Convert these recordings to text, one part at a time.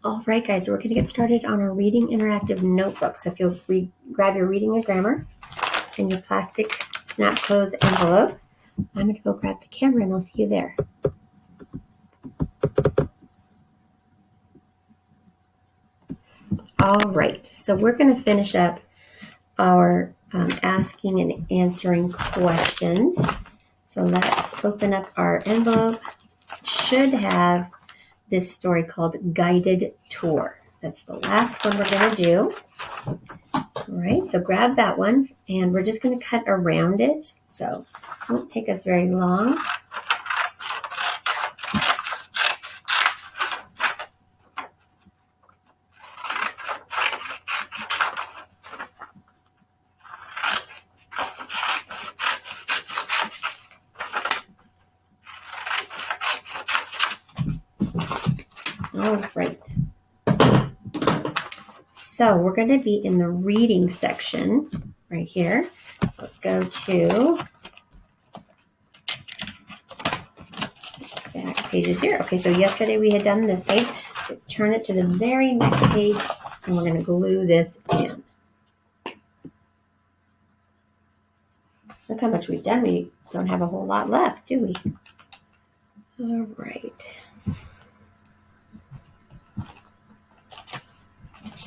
All right, guys, we're going to get started on our reading interactive notebook. So if you'll grab your reading and grammar and your plastic snap close envelope, I'm going to go grab the camera and I'll see you there. All right, so we're going to finish up our asking and answering questions. So let's open up our envelope. Should have this story called Guided Tour. That's the last one we're going to do. All right, so grab that one, and we're just going to cut around it, so it won't take us very long. All right. So we're going to be in the reading section right here. So let's go to back pages here. Okay, so yesterday we had done this page. Let's turn it to the very next page, and we're going to glue this in. Look how much we've done. We don't have a whole lot left, do we? All right.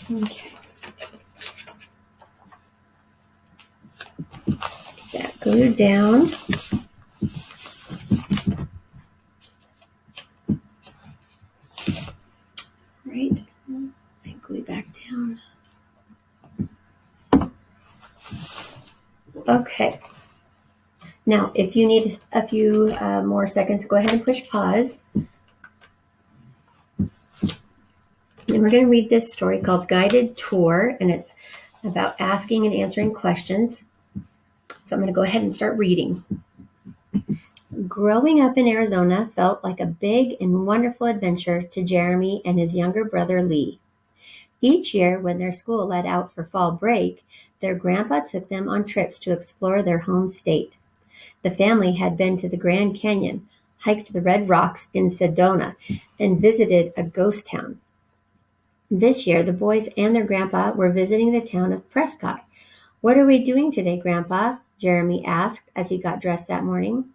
Okay. Get that glued down. Right. And glue back down. Okay. Now, if you need a few more seconds, go ahead and push pause. And we're going to read this story called Guided Tour, and it's about asking and answering questions. So I'm going to go ahead and start reading. Growing up in Arizona felt like a big and wonderful adventure to Jeremy and his younger brother Lee. Each year, when their school let out for fall break, their grandpa took them on trips to explore their home state. The family had been to the Grand Canyon, hiked the Red Rocks in Sedona, and visited a ghost town. This year, the boys and their grandpa were visiting the town of Prescott. "What are we doing today, Grandpa?" Jeremy asked as he got dressed that morning.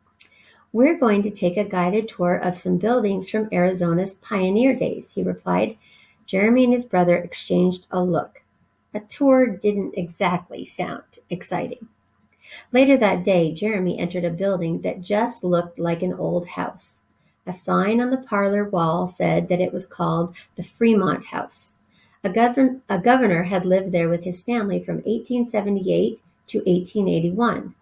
"We're going to take a guided tour of some buildings from Arizona's pioneer days," he replied. Jeremy and his brother exchanged a look. A tour didn't exactly sound exciting. Later that day, Jeremy entered a building that just looked like an old house. A sign on the parlor wall said that it was called the Fremont House. A governor had lived there with his family from 1878 to 1881.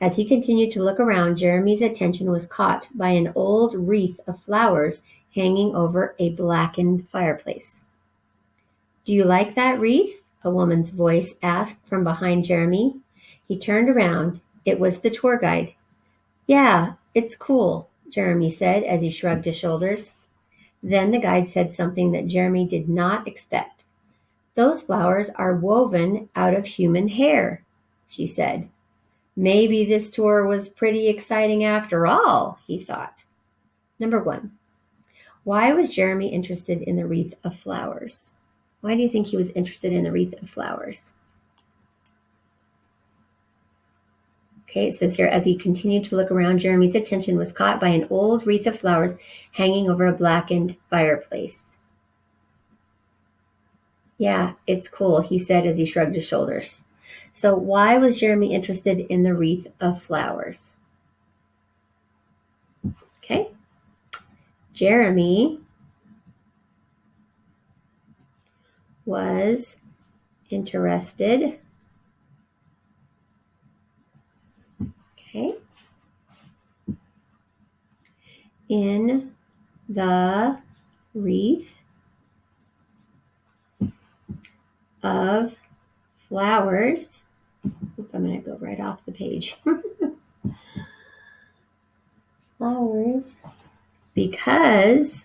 As he continued to look around, Jeremy's attention was caught by an old wreath of flowers hanging over a blackened fireplace. "Do you like that wreath?" a woman's voice asked from behind Jeremy. He turned around. It was the tour guide. "Yeah, it's cool," Jeremy said as he shrugged his shoulders. Then the guide said something that Jeremy did not expect. "Those flowers are woven out of human hair," she said. Maybe this tour was pretty exciting after all, he thought. Number 1. Why was Jeremy interested in the wreath of flowers? Why do you think he was interested in the wreath of flowers? Okay, it says here, as he continued to look around, Jeremy's attention was caught by an old wreath of flowers hanging over a blackened fireplace. "Yeah, it's cool," he said as he shrugged his shoulders. So why was Jeremy interested in the wreath of flowers? Okay. Jeremy was interested in the wreath of flowers. I'm going to go right off the page. Flowers, because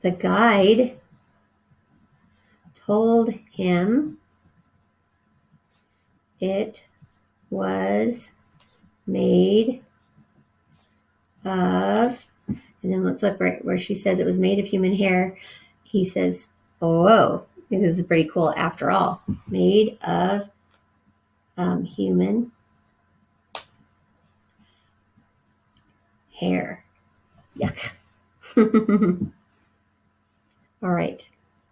the guide told him it was made of And then let's look right where she says it was made of human hair. He says, oh, whoa, this is pretty cool after all. Made of human hair. Yuck. All right.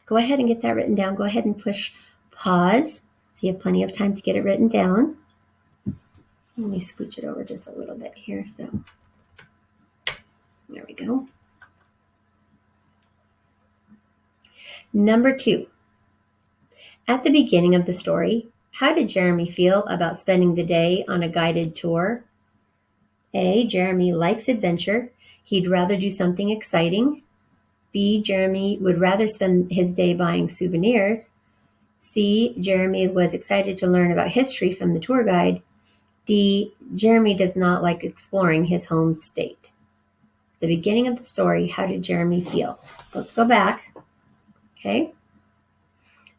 Go ahead and get that written down. Go ahead and push pause so you have plenty of time to get it written down. Let me scooch it over just a little bit here. So there we go. Number 2. At the beginning of the story, how did Jeremy feel about spending the day on a guided tour? A. Jeremy likes adventure. He'd rather do something exciting. B. Jeremy would rather spend his day buying souvenirs. C. Jeremy was excited to learn about history from the tour guide. D. Jeremy does not like exploring his home state. The beginning of the story, how did Jeremy feel? So let's go back. Okay.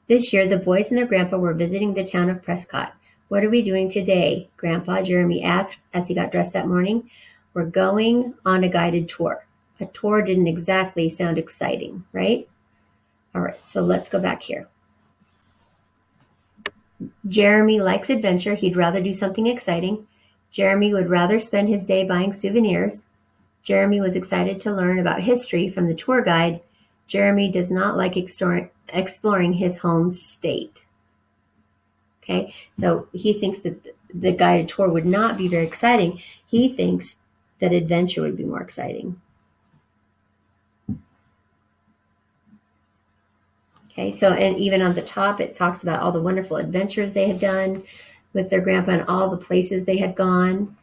This year, the boys and their grandpa were visiting the town of Prescott. What are we doing today? Grandpa Jeremy asked as he got dressed that morning. We're going on a guided tour. A tour didn't exactly sound exciting, right? All right, so let's go back here. Jeremy likes adventure. He'd rather do something exciting. Jeremy would rather spend his day buying souvenirs. Jeremy was excited to learn about history from the tour guide. Jeremy does not like exploring his home state. Okay, so he thinks that the guided tour would not be very exciting. He thinks that adventure would be more exciting. Okay, so and even on the top, it talks about all the wonderful adventures they had done with their grandpa and all the places they had gone.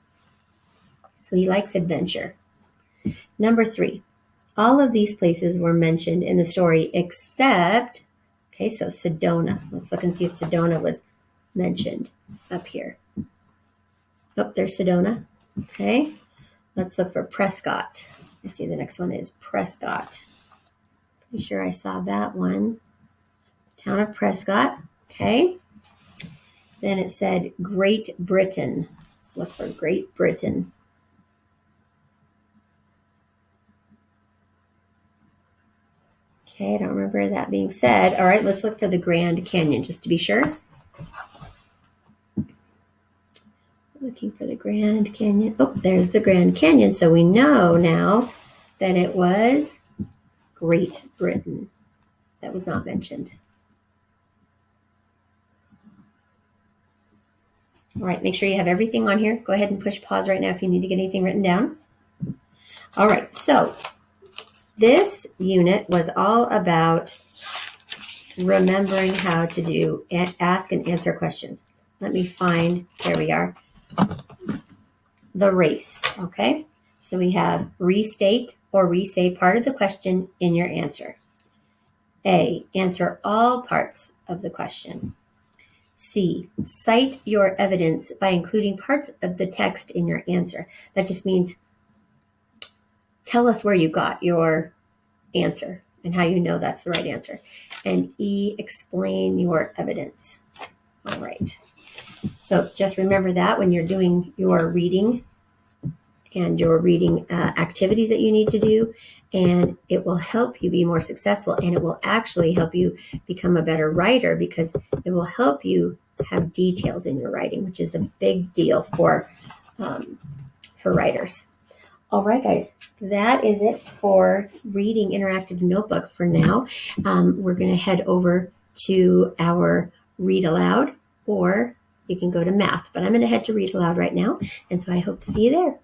So he likes adventure. Number 3, all of these places were mentioned in the story except, okay, so Sedona. Let's look and see if Sedona was mentioned up here. Oh, there's Sedona. Okay, let's look for Prescott. I see the next one is Prescott. Pretty sure I saw that one. Town of Prescott. Okay. Then it said Great Britain. Let's look for Great Britain. Okay, I don't remember that being said. All right, let's look for the Grand Canyon just to be sure. Looking for the Grand Canyon. Oh, there's the Grand Canyon. So we know now that it was Great Britain. That was not mentioned. All right, make sure you have everything on here. Go ahead and push pause right now if you need to get anything written down. All right, so this unit was all about remembering how to do ask and answer questions. Let me find, there we are, the race, okay? So we have restate or re-say part of the question in your answer. A, answer all parts of the question. C, cite your evidence by including parts of the text in your answer. That just means tell us where you got your answer and how you know that's the right answer. And E, explain your evidence. All right. So just remember that when you're doing your reading and your reading activities that you need to do, and it will help you be more successful, and it will actually help you become a better writer because it will help you have details in your writing, which is a big deal for writers. All right, guys, that is it for Reading Interactive Notebook for now. We're going to head over to our Read Aloud, or you can go to Math, but I'm going to head to Read Aloud right now, and so I hope to see you there.